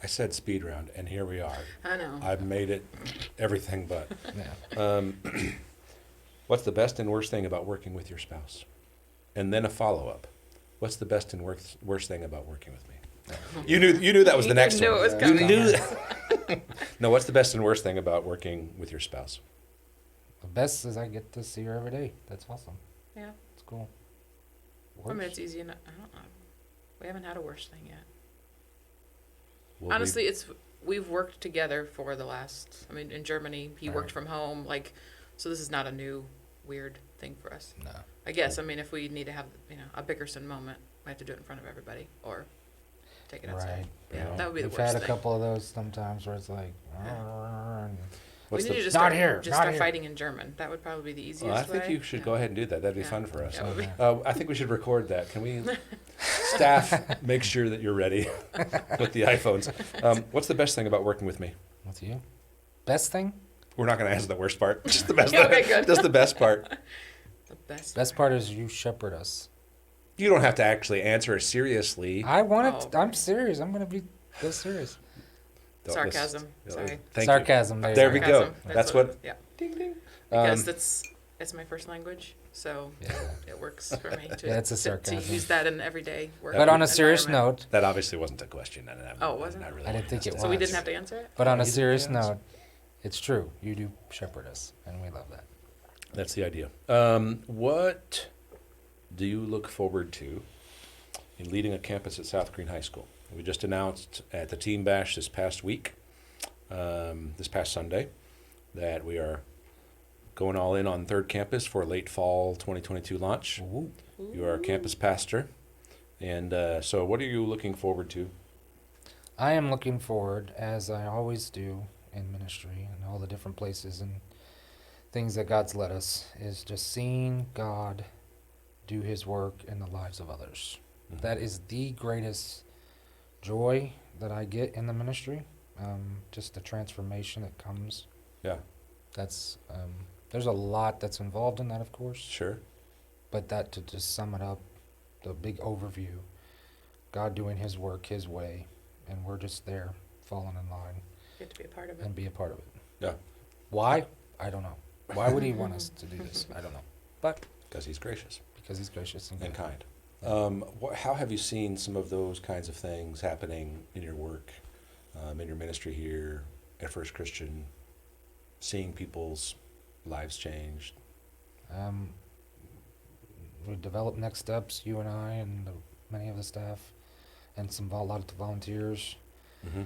I said speed round, and here we are. I know. I've made it everything but. Yeah. What's the best and worst thing about working with your spouse? And then a follow-up. What's the best and worst thing about working with me? You knew that was the next knew one. it was You coming. knew No, what's the best and worst thing about working with your spouse? The best is I get to see her every day. That's awesome. Yeah. It's cool. I mean, Worst? it's easy enough. I don't know. We haven't had a worse thing yet. Will we- Honestly, we've worked together for the last. I mean, in Germany, he worked Right. from home. So this is not a new weird thing for us. No. I guess. I mean, if we need to have a Bickerson moment, we have to do it in front of everybody or take it outside. Right. Yeah, Yeah. that would be the We've worst had a thing. couple of those sometimes where it's like, and what's we need the- to just Not start, here, just not start here. fighting in German. That would probably be the easiest Well, I think way. you should Yeah. go ahead and do that. That'd be Yeah. fun for us. Yeah, it would be- I think we should record that. Can we, staff, make sure that you're ready with the iPhones. What's the best thing about working with me? with you. Best thing? We're not going to answer the worst part. Just the best. Okay, good. Just the best part. The best. Best part is you shepherd us. You don't have to actually answer seriously. I want it. Oh, I'm okay. serious. I'm gonna be so serious. Don't Sarcasm. listen. Sorry. Thank you. Sarcasm. There we go. Sarcasm. That's what. Yeah. Ding ding. Because it's my first language, so Yeah. it works for me to, Yeah, it's a to sarcasm. use that in everyday work. But on a serious environment. note, That obviously wasn't a question. Oh, it wasn't? I really I didn't wanted think us it to- So we was. didn't have to answer it? but on a you did serious yes. note, it's true. You do shepherd us, and we love that. That's the idea. What do you look forward to in leading a campus at South Green High School? We just announced at the Team Bash this past week, this past Sunday, that we are going all in on third campus for late fall 2022 launch. Ooh. You are a campus pastor. And so what are you looking forward to? I am looking forward, as I always do in ministry and all the different places and things that God's led us, is just seeing God do His work in the lives of others. Mhm. That is the greatest joy that I get in the ministry. Just the transformation that comes. Yeah. That's There's a lot that's involved in that, of course. Sure. But that, to just sum it up, the big overview, God doing his work his way, and we're just there, falling in line, Get to be a part of it. and be a part of it. Yeah. Why? I don't know. Why would he want us to do this? I don't know. But Because he's gracious because he's gracious and and good. kind. How have you seen some of those kinds of things happening in your work, in your ministry here at First Christian, seeing people's lives changed? We developed next steps, you and I and many of the staff, and a lot of the volunteers, Mm-hmm.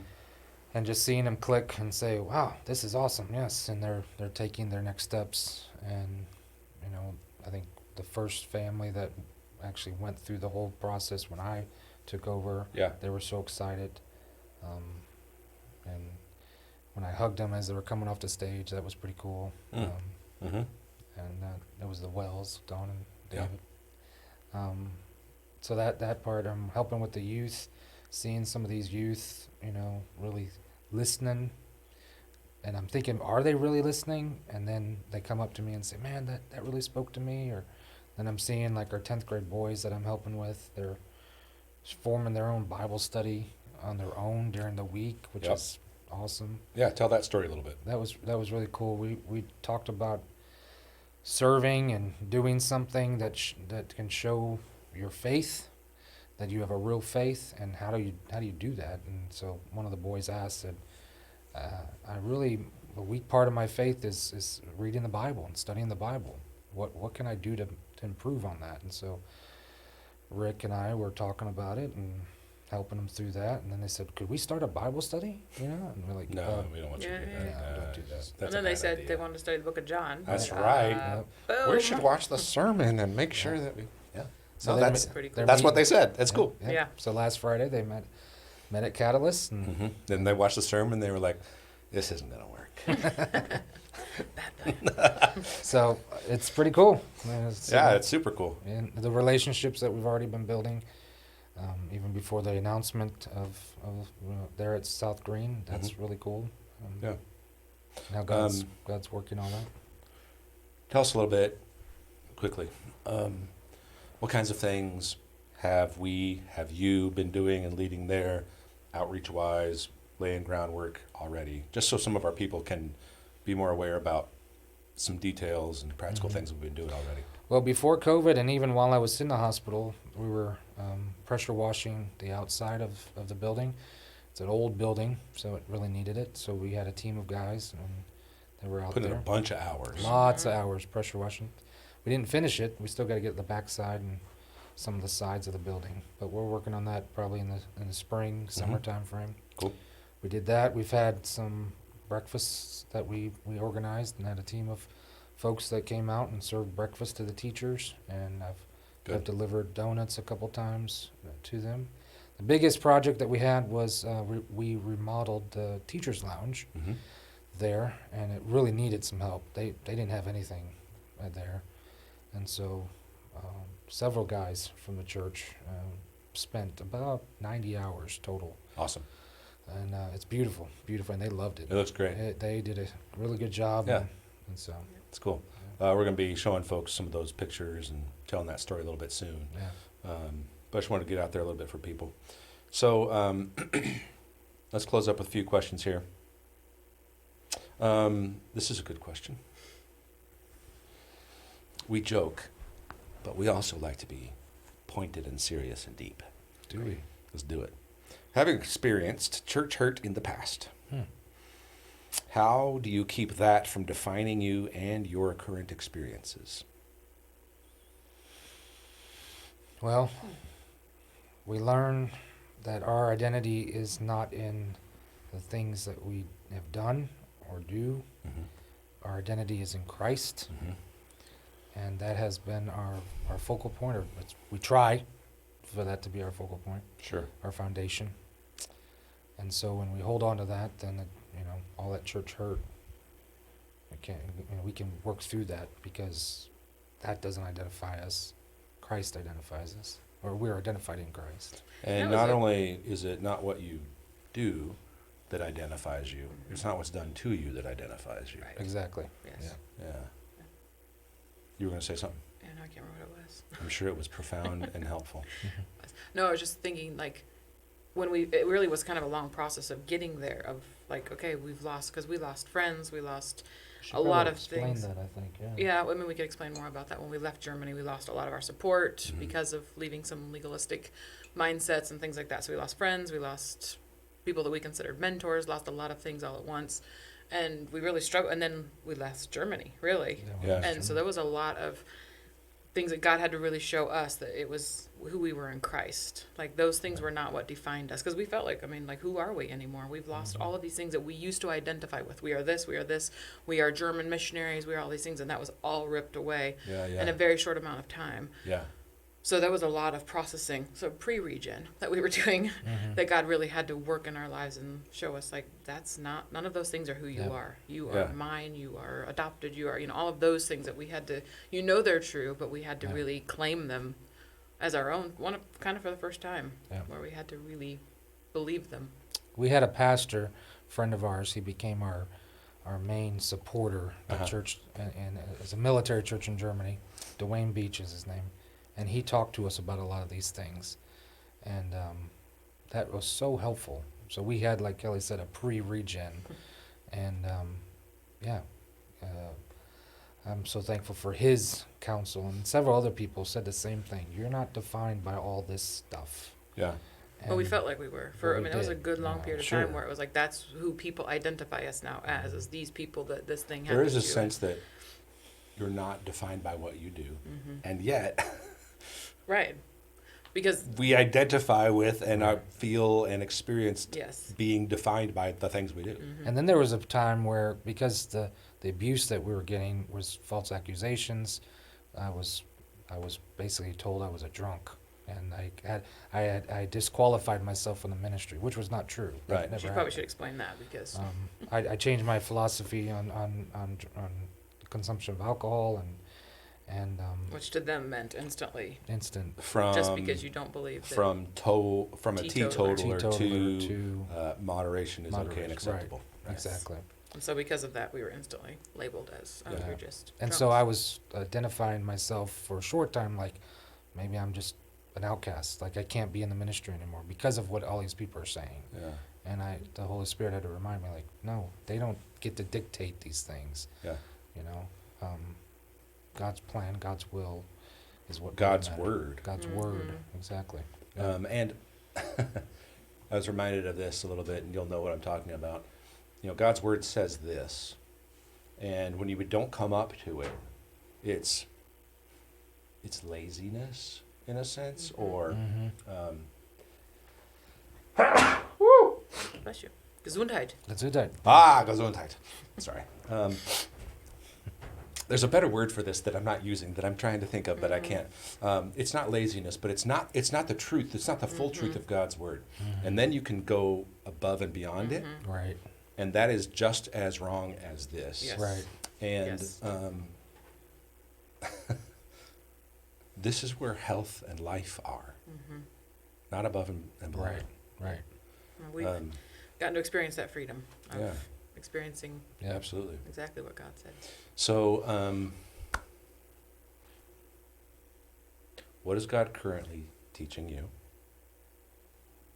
and just seeing them click and say, "Wow, this is awesome!" Yes, and they're taking their next steps. And I think the first family that actually went through the whole process when I took over, Yeah. they were so excited. And when I hugged them as they were coming off the stage, that was pretty cool. Mm. Mm-hmm. And that was the Wells, Don and Yeah. David. So that part, I'm helping with the youth, seeing some of these youth, really listening. And I'm thinking, are they really listening? And then they come up to me and say, man, that really spoke to me. Or then I'm seeing like our 10th grade boys that I'm helping with, they're forming their own Bible study on their own during the week, which Yep. is awesome. Yeah, tell that story a little bit. That was really cool. We talked about serving and doing something that can show your faith, that you have a real faith, and how do you do that? And so one of the boys asked, said, a weak part of my faith is reading the Bible and studying the Bible. What can I do to improve on that? And so Rick and I were talking about it and helping them through that. And then they said, could we start a Bible study? And we're like, No, we don't want you to do Yeah, that. yeah, don't do that. That's And a then they bad said idea. they wanted to study the book of John. That's Yeah. right. Boom. We should watch the sermon and make sure that we. Yeah. So So they're that's mi- pretty cool. they're that's what they meeting- said. That's cool. Yeah. So last Friday they met at Catalyst, and Mm-hmm. Then they watched the sermon and they were like, this isn't going to work. so it's pretty cool. And Yeah, it's super cool. and the relationships that we've already been building, even before the announcement of there at South Green, that's really cool. Yeah. Now God's working on that. Tell us a little bit, quickly, what kinds of things have you been doing and leading there, outreach-wise, laying groundwork already, just so some of our people can be more aware about some details and practical things we've been doing already. Well, before COVID, and even while I was in the hospital, we were pressure washing the outside of the building. It's an old building, so it really needed it. So we had a team of guys, and they were out Put in there. a bunch of hours. Lots of hours pressure washing. We didn't finish it. We still got to get the backside and some of the sides of the building. But we're working on that probably in the spring, summer time frame. Cool. We did that. We've had some breakfasts that we organized and had a team of folks that came out and served breakfast to the teachers. And I've Good. delivered donuts a couple times to them. The biggest project that we had was we remodeled the teachers' lounge Mm-hmm. there, and it really needed some help. They didn't have anything there, and so several guys from the church spent about 90 hours total, Awesome. and it's beautiful, and they loved it. It looks great. They did a really good job. Yeah. And so It's cool. We're going to be showing folks some of those pictures and telling that story a little bit soon. yeah. But I just wanted to get out there a little bit for people. So let's close up with a few questions here. This is a good question. We joke, but we also like to be pointed and serious and deep. Do we? Let's do it. Having experienced church hurt in the past, Hmm. how do you keep that from defining you and your current experiences? Well, we learn that our identity is not in the things that we have done or do. Mm-hmm. Our identity is in Christ, Mm-hmm. and that has been our focal point, or we try for that to be our focal point, Sure. our foundation. And so when we hold on to that, then all that church hurt, we can work through that, because that doesn't identify us. Christ identifies us, or we're identified in Christ. And That was not a- only is it not what you do that identifies you, it's not what's done to you that identifies you. Right. Exactly. Yes. Yeah. You were going to say something. And I can't remember what it was. I'm sure it was profound and helpful. No, I was just thinking, like, it really was kind of a long process of getting there, of like, okay, we lost friends, we lost a lot of Explain things. that, I think. Yeah. Yeah, I mean, we could explain more about that. When we left Germany, we lost a lot of our support because of leaving some legalistic mindsets and things like that. So we lost friends, we lost people that we considered mentors, lost a lot of things all at once. And we really struggled. And then we left Germany, really. Yeah. And so there was a lot of things that God had to really show us that it was who we were in Christ. Like, those things were not what defined us. Because we felt like, I mean, like, who are we anymore? We've lost all of these things that we used to identify with. We are this, we are German missionaries, we are all these things. And that was all ripped away in a very short amount of time. Yeah. So there was a lot of processing, so pre-regen that we were doing, that God really had to work in our lives and show us, like, none of those things are who you Yep. are. You Yeah. are mine, you are adopted, you are, all of those things that we had to, they're true, but we had to Yeah. really claim them as our own, kind of for the first time, Yeah. where we had to really believe them. We had a pastor, friend of ours. He became our main supporter at church, and it's a military church in Germany. Dwayne Beach is his name, and he talked to us about a lot of these things, and that was so helpful. So we had, like Kelly said, a pre-regen, and I'm so thankful for his counsel, and several other people said the same thing. You're not defined by all this stuff. Yeah. But we And- felt like we were. Well, we That was a did, good long yeah. period of Sure. time where it was like, that's who people identify us now as, is these people that this thing There happened is a to. sense that you're not defined by what you do. Mm-hmm. And yet, Right. Because, we identify with and feel and experience yes. being defined by the things we do. Mm-hmm. And then there was a time where, because the abuse that we were getting was false accusations, I was basically told I was a drunk, and I disqualified myself from the ministry, which was not true. That Right. never You probably happened. should explain that because I changed my philosophy on consumption of alcohol and which to them meant instantly, instant From just because you don't believe that. from a Teetotaler. teetotaler Teetotaler to to moderation is okay and moderation, acceptable. right, exactly. And so because of that, we were instantly labeled as, oh, Yeah. you're just And drunks. so I was identifying myself for a short time, like maybe I'm just an outcast, like I can't be in the ministry anymore because of what all these people are saying. Yeah. And the Holy Spirit had to remind me, like, no, they don't get to dictate these things. Yeah. You know, God's plan, God's will, is what God's really matters. word. God's word, exactly. And I was reminded of this a little bit, and you'll know what I'm talking about. God's word says this, and when you don't come up to it, it's laziness in a sense, or Bless you. Gesundheit. Let's do that. Gesundheit. Sorry. There's a better word for this that I'm not using, that I'm trying to think of, but I can't. It's not laziness, but it's not the truth. It's not the full truth of God's word. And then you can go above and beyond it, Right, and that is just as wrong as this. Yes. right. And Yes. This is where health and life are, not above and below. Right, right. We've gotten to experience that freedom of Yeah. experiencing Yeah. Absolutely. exactly what God said. So, what is God currently teaching you?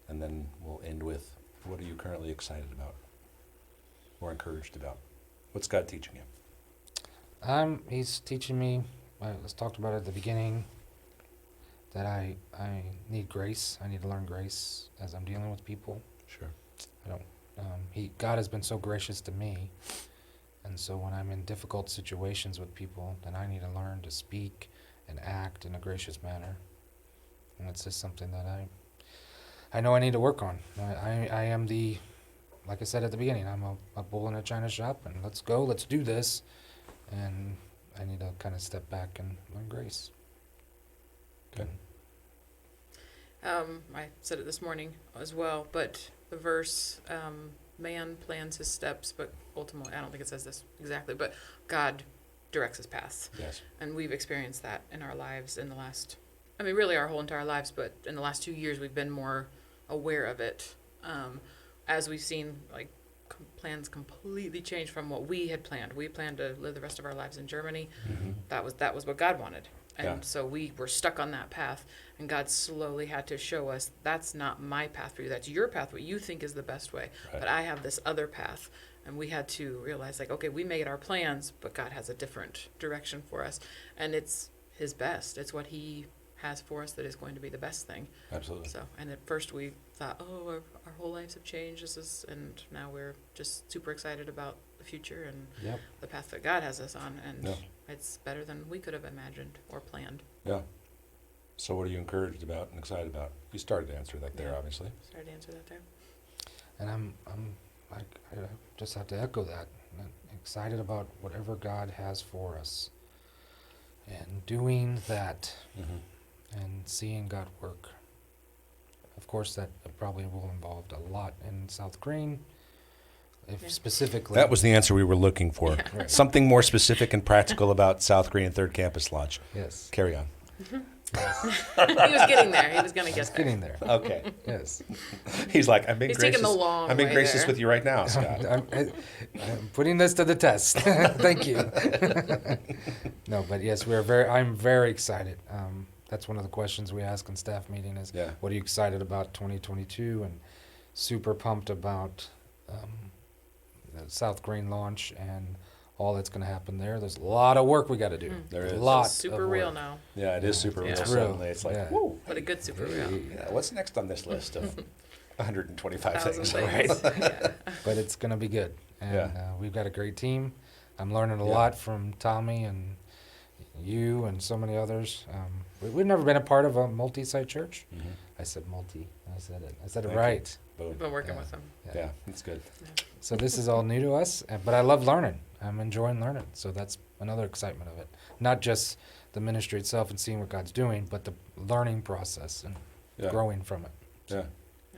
And then we'll end with, what are you currently excited about or encouraged about? What's God teaching you? He's teaching me, let's talked about it at the beginning, that I need grace. I need to learn grace as I'm dealing with people. Sure. God has been so gracious to me, and so when I'm in difficult situations with people, then I need to learn to speak and act in a gracious manner. And it's just something that I know I need to work on. I am like I said at the beginning, I'm a bull in a china shop, and let's do this. And I need to kind of step back and learn grace. Good. I said it this morning as well, but the verse, man plans his steps, but ultimately, I don't think it says this exactly, but God directs his paths. Yes. And we've experienced that in our lives in the last, really our whole entire lives, but in the last 2 years, we've been more aware of it. As we've seen, like, plans completely changed from what we had planned. We planned to live the rest of our lives in Germany. Mm-hmm. That was what God wanted. And Yeah. so we were stuck on that path, and God slowly had to show us, that's not my path for you. That's your path, what you think is the best way. Right. But I have this other path. And we had to realize, like, okay, we made our plans, but God has a different direction for us. And it's his best. It's what he has for us that is going to be the best thing. Absolutely. So, and at first we thought, oh, our whole lives have changed. And now we're just super excited about the future and Yep. the path that God has us on. And Yeah. it's better than we could have imagined or planned. Yeah. So what are you encouraged about and excited about? You started to answer that there, Yeah. obviously. Sorry to answer that there. And I just have to echo that. I'm excited about whatever God has for us, and doing that, Mm-hmm. and seeing God work. Of course, that probably will involve a lot in South Green, if Yeah. specifically. That was the answer we were looking for. Yeah. Right. Something more specific and practical about South Green and Third Campus launch. Yes. Carry on. He was getting there. He was going to Just get there. getting there. Okay. Yes. He's like, I'm being He's gracious. taking the long I'm being way gracious there. with you right now, Scott. I'm putting this to the test. Thank you. No, but yes, I'm very excited. That's one of the questions we ask in staff meeting is, Yeah. what are you excited about 2022? And super pumped about the South Green launch and all that's going to happen there. There's a lot of work we got to do. There is. A lot It's super of real work. now. Yeah, it is super Yeah. real. It's real. Suddenly it's like, Yeah. whoa. But a good super real. Yeah, what's next on this list of 125 Thousand things? things. Yeah. But it's going to be good. And Yeah. we've got a great team. I'm learning a Yeah. lot from Tommy and you and so many others. We've never been a part of a multi-site church. Mhm. I said multi. I said it Thank you. right. Boom. We've been working Yeah. with him. Yeah, that's good. So this is all new to us, but I love learning. I'm enjoying learning. So that's another excitement of it. Not just the ministry itself and seeing what God's doing, but the learning process and Yeah. growing from it. Yeah.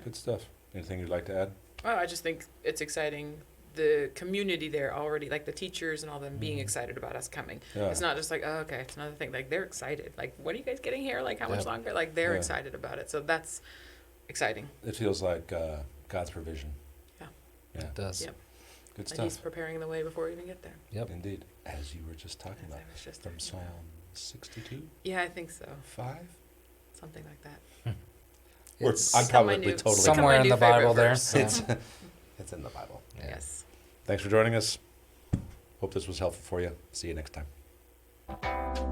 Good stuff. Anything you'd like to add? Well, I just think it's exciting. The community there already, like the teachers and all them being Mhm. excited about us coming. Yeah. It's not just like, oh, okay, it's another thing. Like, they're excited. Like, when are you guys getting here? Like, how much Yep. longer? Like, they're Yeah. excited about it. So that's exciting. It feels like God's provision. Yeah. Yeah. It does. Yep. Good And he's stuff. preparing the way before we even get there. Yep. Indeed. As you were just talking As about. I was just From talking Psalm about. 62, Yeah, I think so. 5? Something like that. It's I'm probably Become my new- totally become somewhere my in new the Bible favorite there. verse. Yeah. It's in the Bible. Yeah. Yes. Thanks for joining us. Hope this was helpful for you. See you next time.